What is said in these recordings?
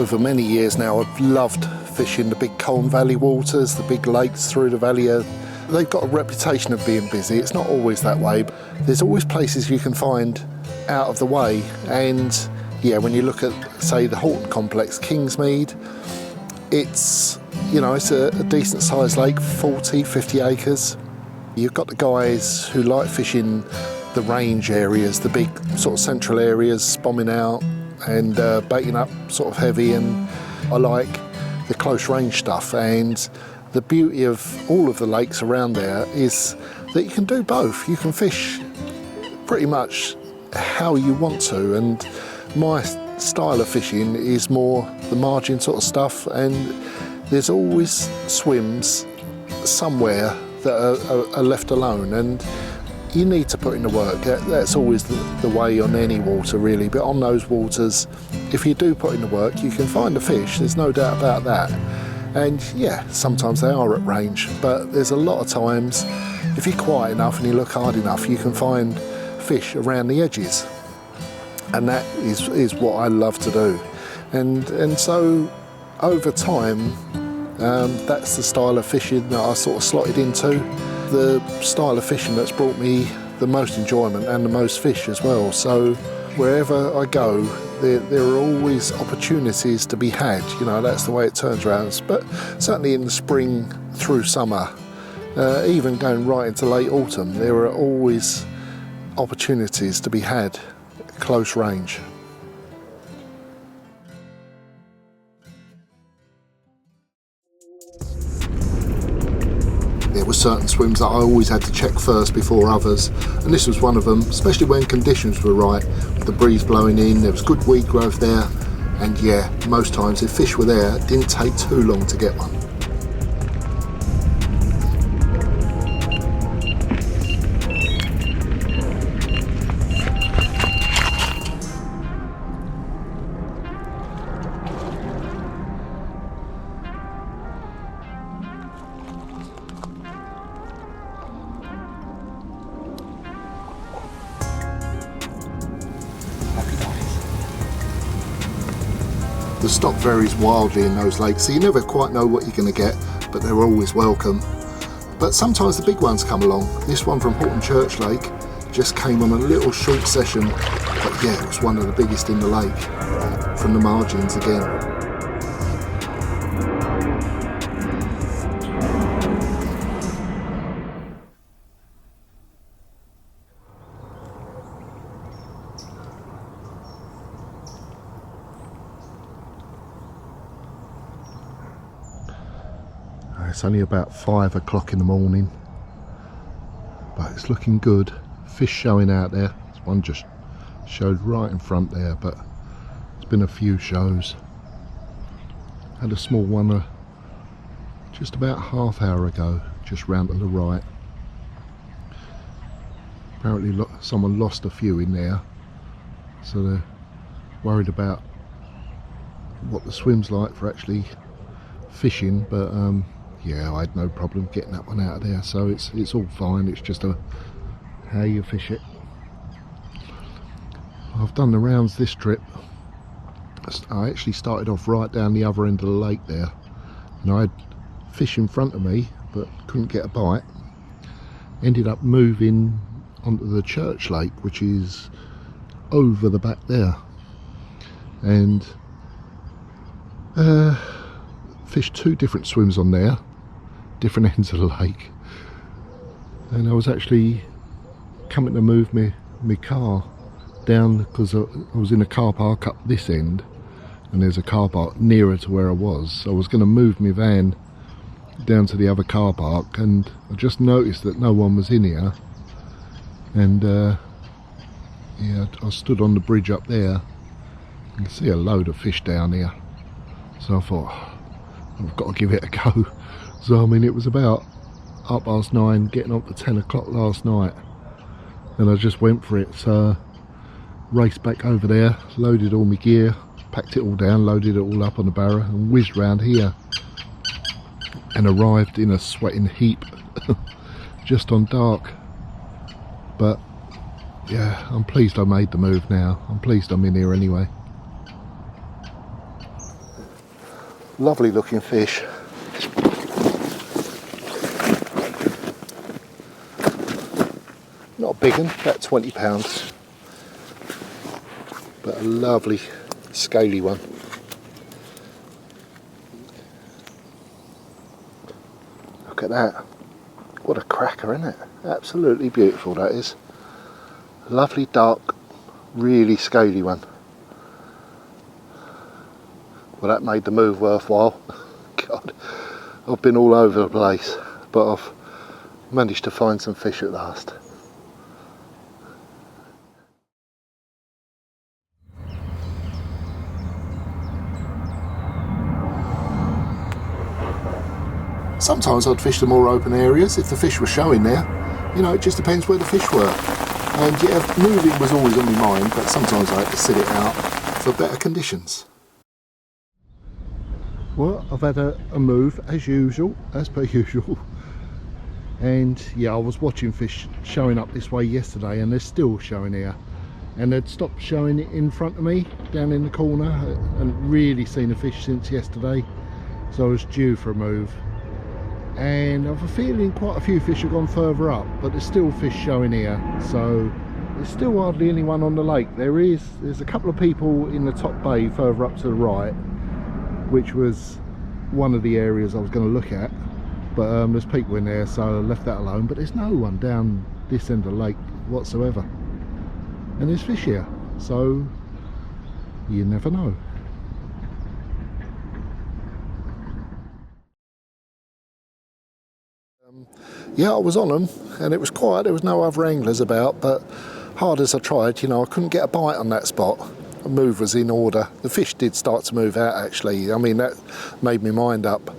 over many years now, I've loved fishing the big Colne Valley waters, the big lakes through the valley. They've got a reputation of being busy. It's not always that way, but there's always places you can find out of the way. And yeah, when you look at, say, the Horton complex, Kingsmead, it's, you know, it's a decent sized lake, 40, 50 acres. You've got the guys who like fishing the range areas, the big sort of central areas, bombing out and baiting up sort of heavy, and I like the close range stuff. And the beauty of all of the lakes around there is that you can do both. You can fish pretty much how you want to, and my style of fishing is more the margin sort of stuff, and there's always swims somewhere that are left alone, and you need to put in the work. That's always the way on any water really, but on those waters, if you do put in the work, you can find the fish, there's no doubt about that. And yeah, sometimes they are at range, but there's a lot of times, if you're quiet enough and you look hard enough, you can find fish around the edges. And that is what I love to do. And so over time, that's the style of fishing that I sort of slotted into. The style of fishing that's brought me the most enjoyment and the most fish as well. So wherever I go, there are always opportunities to be had. You know, that's the way it turns around. But certainly in the spring through summer, even going right into late autumn, there are always opportunities to be had close range. There were certain swims that I always had to check first before others, and this was one of them, especially when conditions were right, with the breeze blowing in, there was good weed growth there, and yeah, most times if fish were there, it didn't take too long to get one. The stock varies wildly in those lakes, so you never quite know what you're going to get, but they're always welcome. But sometimes the big ones come along. This one from Horton Church Lake just came on a little short session, but yeah, it was one of the biggest in the lake, from the margins again. It's only about 5 o'clock in the morning, but it's looking good. Fish showing out there. This one just showed right in front there, but it's been a few shows. Had a small one just about half hour ago, just round to the right. Apparently someone lost a few in there, so they're worried about what the swim's like for actually fishing, but yeah, I had no problem getting that one out of there, so it's all fine. It's just how you fish it. I've done the rounds this trip. I actually started off right down the other end of the lake there, and I had fish in front of me but couldn't get a bite. Ended up moving onto the Church Lake, which is over the back there, and fished 2 different swims on there, different ends of the lake, and I was actually coming to move my car down because I was in a car park up this end, and there's a car park nearer to where I was, so I was going to move my van down to the other car park, and I just noticed that no one was in here, and yeah, I stood on the bridge up there. You can see a load of fish down here, so I thought I've got to give it a go. So I mean, it was about 9:30, getting up to 10 o'clock last night, and I just went for it. So raced back over there, loaded all my gear, packed it all down, loaded it all up on the barrow, and whizzed round here, and arrived in a sweating heap just on dark. But yeah, I'm pleased I made the move now. I'm pleased I'm in here anyway. Lovely looking fish. Not a big one, about 20 pounds. But a lovely scaly one. Look at that. What a cracker, isn't it? Absolutely beautiful, that is. Lovely dark, really scaly one. Well, that made the move worthwhile. God, I've been all over the place, but I've managed to find some fish at last. Sometimes I'd fish the more open areas if the fish were showing there. You know, it just depends where the fish were. And yeah, moving was always on my mind, but sometimes I had to sit it out for better conditions. Well, I've had a move as usual, as per usual. And yeah, I was watching fish showing up this way yesterday, and they're still showing here. And they'd stopped showing it in front of me, down in the corner. I hadn't really seen a fish since yesterday, so I was due for a move. And I've a feeling quite a few fish have gone further up, but there's still fish showing here, so there's still hardly anyone on the lake. There's a couple of people in the top bay further up to the right, which was one of the areas I was going to look at, but there's people in there, so I left that alone. But there's no one down this end of the lake whatsoever, and there's fish here, so you never know. Yeah, I was on them and it was quiet, there was no other anglers about, but hard as I tried, you know, I couldn't get a bite on that spot. The move was in order. The fish did start to move out actually. I mean, that made me mind up.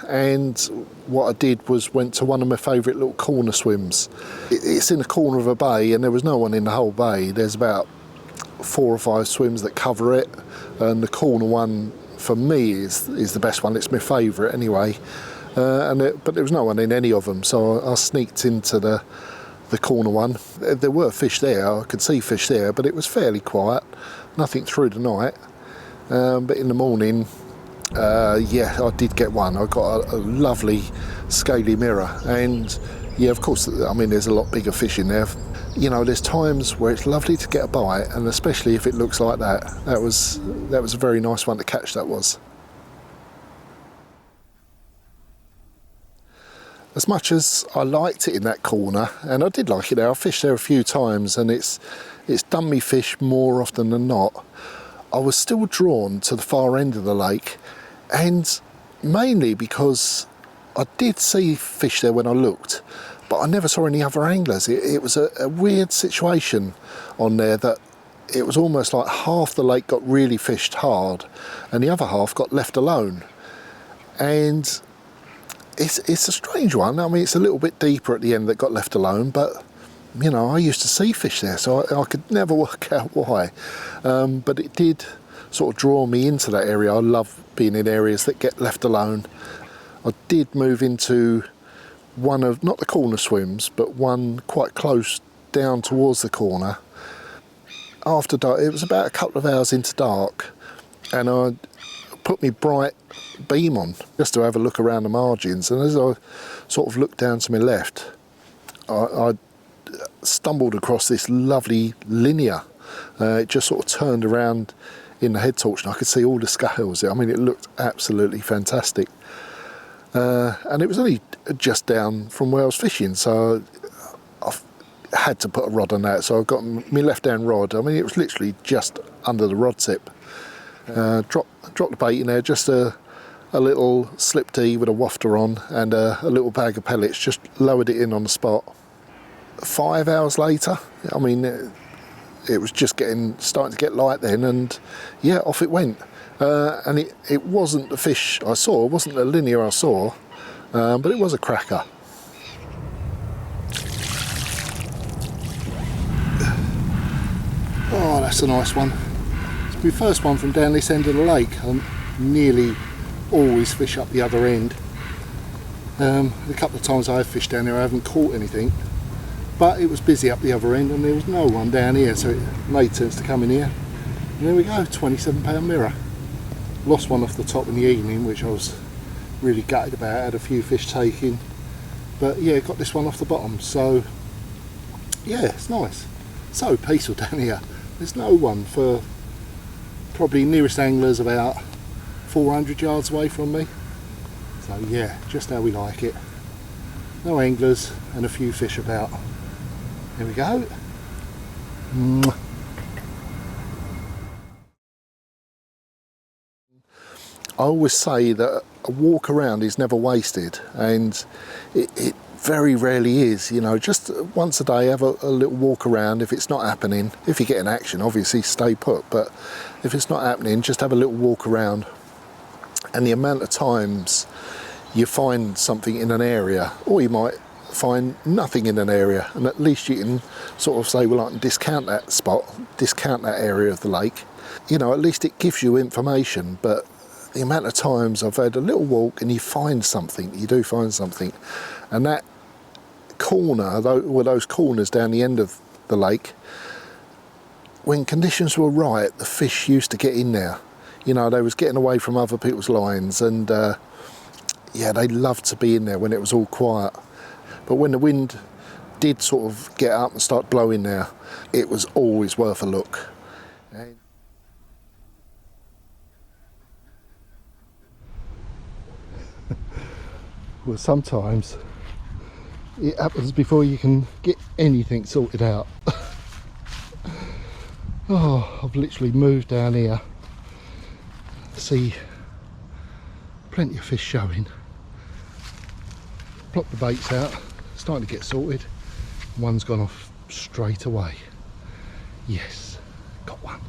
And what I did was went to one of my favourite little corner swims. It's in the corner of a bay and there was no one in the whole bay. There's about 4 or 5 swims that cover it, and the corner one for me is the best one. It's my favourite anyway. But there was no one in any of them, so I sneaked into the corner one. There were fish there, I could see fish there, but it was fairly quiet, nothing through the night. But in the morning, yeah, I did get one. I got a lovely scaly mirror, and yeah, of course, I mean, there's a lot bigger fish in there. You know, there's times where it's lovely to get a bite, and especially if it looks like that. That was a very nice one to catch, that was. As much as I liked it in that corner, and I did like it there, I fished there a few times and it's done me fish more often than not, I was still drawn to the far end of the lake, and mainly because I did see fish there when I looked, but I never saw any other anglers. It was a weird situation on there, that it was almost like half the lake got really fished hard and the other half got left alone. And it's a strange one. I mean, it's a little bit deeper at the end that got left alone, but you know, I used to see fish there, so I could never work out why. But it did sort of draw me into that area. I love being in areas that get left alone. I did move into one of, not the corner swims, but one quite close down towards the corner. After dark, it was about a couple of hours into dark, and I put my bright beam on just to have a look around the margins, and as I sort of looked down to my left, I stumbled across this lovely linear. It just sort of turned around in the head torch and I could see all the scales. I mean, it looked absolutely fantastic, and it was only just down from where I was fishing, so I had to put a rod on that. So I got my left hand rod, I mean, it was literally just under the rod tip. Dropped the bait in there, just a little slip tee with a wafter on and a little bag of pellets, just lowered it in on the spot. 5 hours later, I mean, it was just starting to get light then, and yeah, off it went. And it wasn't the fish I saw, it wasn't the linear I saw, but it was a cracker. Oh, that's a nice one. It's my first one from down this end of the lake. I nearly always fish up the other end. A couple of times I have fished down here, I haven't caught anything, but it was busy up the other end and there was no one down here, so it made sense to come in here. And there we go, £27 mirror. Lost one off the top in the evening, which I was really gutted about. Had a few fish taken, but yeah, got this one off the bottom. So yeah, it's nice. So peaceful down here. There's no one for probably nearest angler's about 400 yards away from me. So yeah, just how we like it. No anglers and a few fish about. There we go. Mwah. I always say that a walk around is never wasted, and it very rarely is. You know, just once a day have a little walk around. If it's not happening, if you get an action, obviously stay put, but if it's not happening, just have a little walk around. And the amount of times you find something in an area, or you might find nothing in an area, and at least you can sort of say, well, I can discount that spot, discount that area of the lake. You know, at least it gives you information. But the amount of times I've had a little walk and you find something, you do find something, and that corner, those corners down the end of the lake, when conditions were right, the fish used to get in there. You know, they was getting away from other people's lines, and yeah, they loved to be in there when it was all quiet. But when the wind did sort of get up and start blowing there, it was always worth a look. Well, sometimes it happens before you can get anything sorted out. Oh, I've literally moved down here. See plenty of fish showing. Plopped the baits out, starting to get sorted. One's gone off straight away. Yes, got one.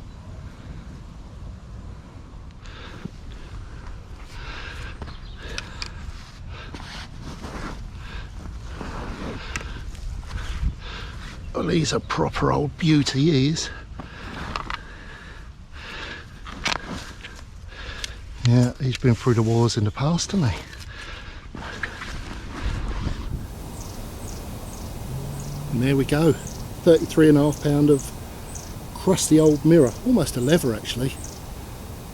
Well, he's a proper old beauty, he is. Yeah, he's been through the wars in the past, hasn't he? And there we go, 33.5 pound of crusty old mirror, almost a leather actually,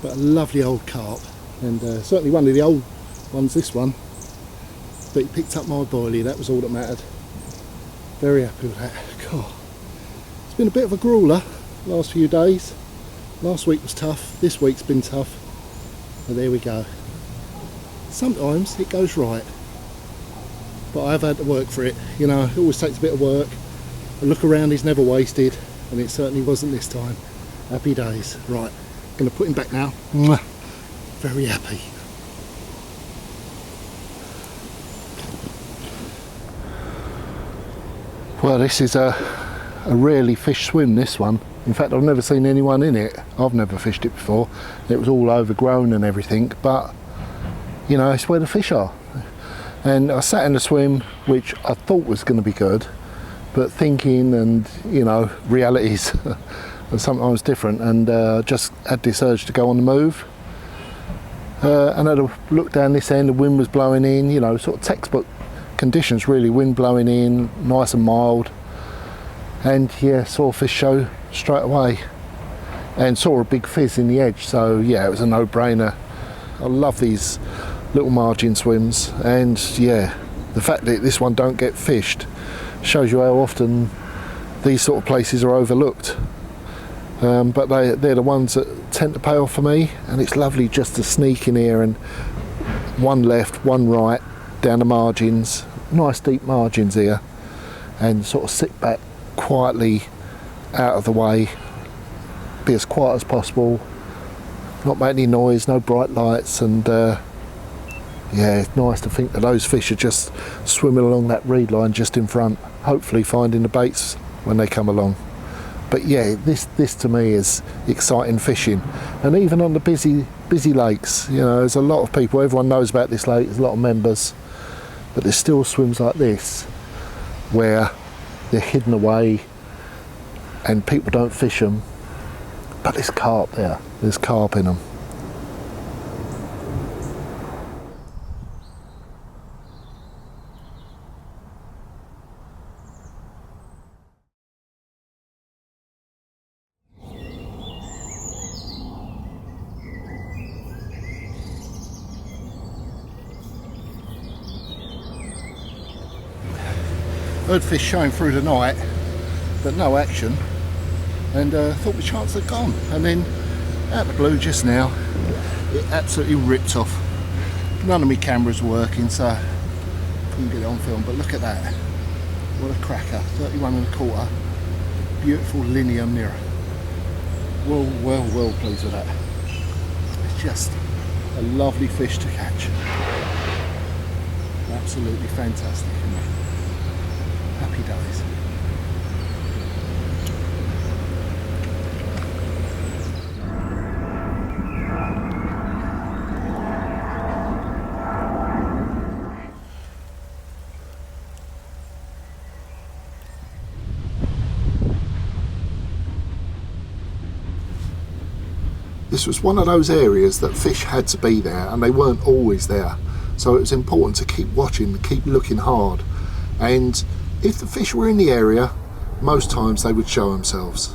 but a lovely old carp, and certainly one of the old ones, this one, but he picked up my boilie, that was all that mattered. Very happy with that. God, it's been a bit of a grueler last few days. Last week was tough, this week's been tough, but there we go. Sometimes it goes right, but I've had to work for it. You know, it always takes a bit of work. A look around is never wasted, and it certainly wasn't this time. Happy days. Right, going to put him back now. Mwah. Very happy. Well, this is a rarely fished swim, this one. In fact, I've never seen anyone in it. I've never fished it before. It was all overgrown and everything, but you know, it's where the fish are. And I sat in the swim, which I thought was going to be good, but thinking and, you know, realities are sometimes different, and just had this urge to go on the move. And I had a look down this end, the wind was blowing in, you know, sort of textbook conditions really, wind blowing in, nice and mild. And yeah, saw a fish show straight away and saw a big fizz in the edge, so yeah, it was a no-brainer. I love these little margin swims, and yeah, the fact that this one don't get fished shows you how often these sort of places are overlooked. But they're the ones that tend to pay off for me, and it's lovely just to sneak in here and one left, one right, down the margins, nice deep margins here, and sort of sit back quietly out of the way, be as quiet as possible, not make any noise, no bright lights, and yeah, it's nice to think that those fish are just swimming along that reed line just in front, hopefully finding the baits when they come along. But yeah, this to me is exciting fishing. And even on the busy lakes, you know, there's a lot of people, everyone knows about this lake, there's a lot of members, but there's still swims like this where they're hidden away and people don't fish them, but there's carp there, there's carp in them. Heard fish showing through the night, but no action, and thought my chance had gone. And then out of the blue just now, it absolutely ripped off. None of my cameras were working, so I couldn't get it on film, but look at that. What a cracker, 31 1/4, beautiful linear mirror. Well pleased with that. It's just a lovely fish to catch. Absolutely fantastic, isn't it? Happy days. This was one of those areas that fish had to be there, and they weren't always there. So it was important to keep watching, keep looking hard. And if the fish were in the area, most times they would show themselves.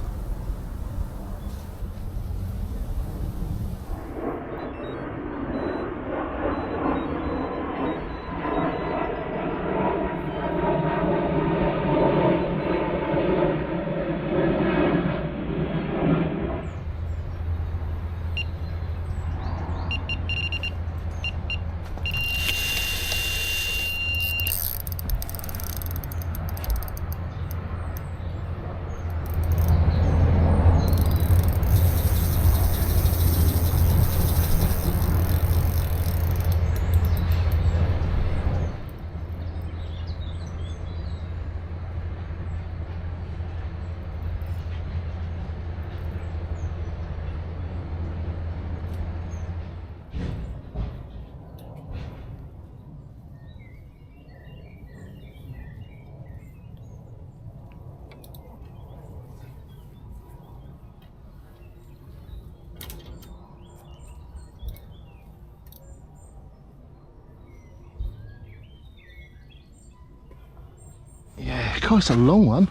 Yeah, quite a long one.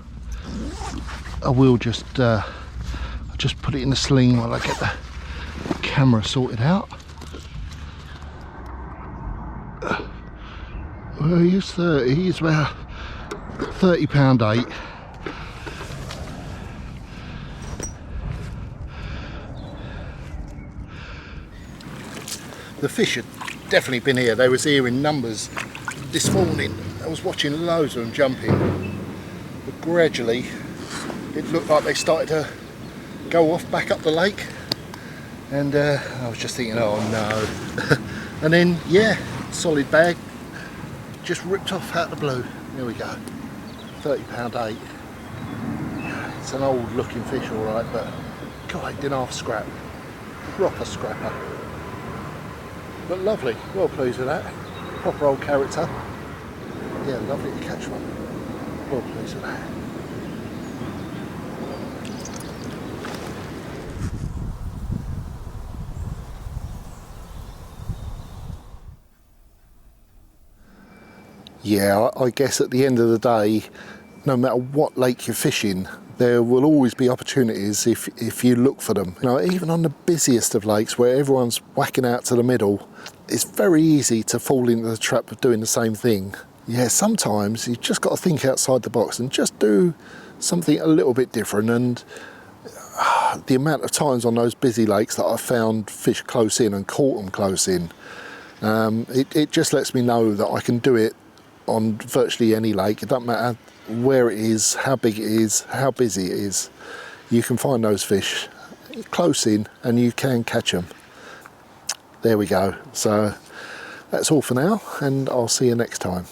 I will just I'll just put it in the sling while I get the camera sorted out. Well, he's 30, he's about 30 pound 8. The fish had definitely been here. They was here in numbers this morning. I was watching loads of them jumping, but gradually it looked like they started to go off back up the lake, and I was just thinking, oh no. And then yeah, solid bag just ripped off out of the blue. There we go, 30 pound 8. It's an old looking fish alright, but God, didn't half scrap, proper scrapper, but lovely, well pleased with that, proper old character. Yeah, lovely to catch one. Well pleased with that. Yeah, I guess at the end of the day, no matter what lake you're fishing, there will always be opportunities if you look for them. You know, even on the busiest of lakes where everyone's whacking out to the middle, it's very easy to fall into the trap of doing the same thing. Yeah, sometimes you've just got to think outside the box and just do something a little bit different. And the amount of times on those busy lakes that I've found fish close in and caught them close in, it just lets me know that I can do it on virtually any lake. It doesn't matter where it is, how big it is, how busy it is. You can find those fish close in and you can catch them. There we go. So that's all for now, and I'll see you next time.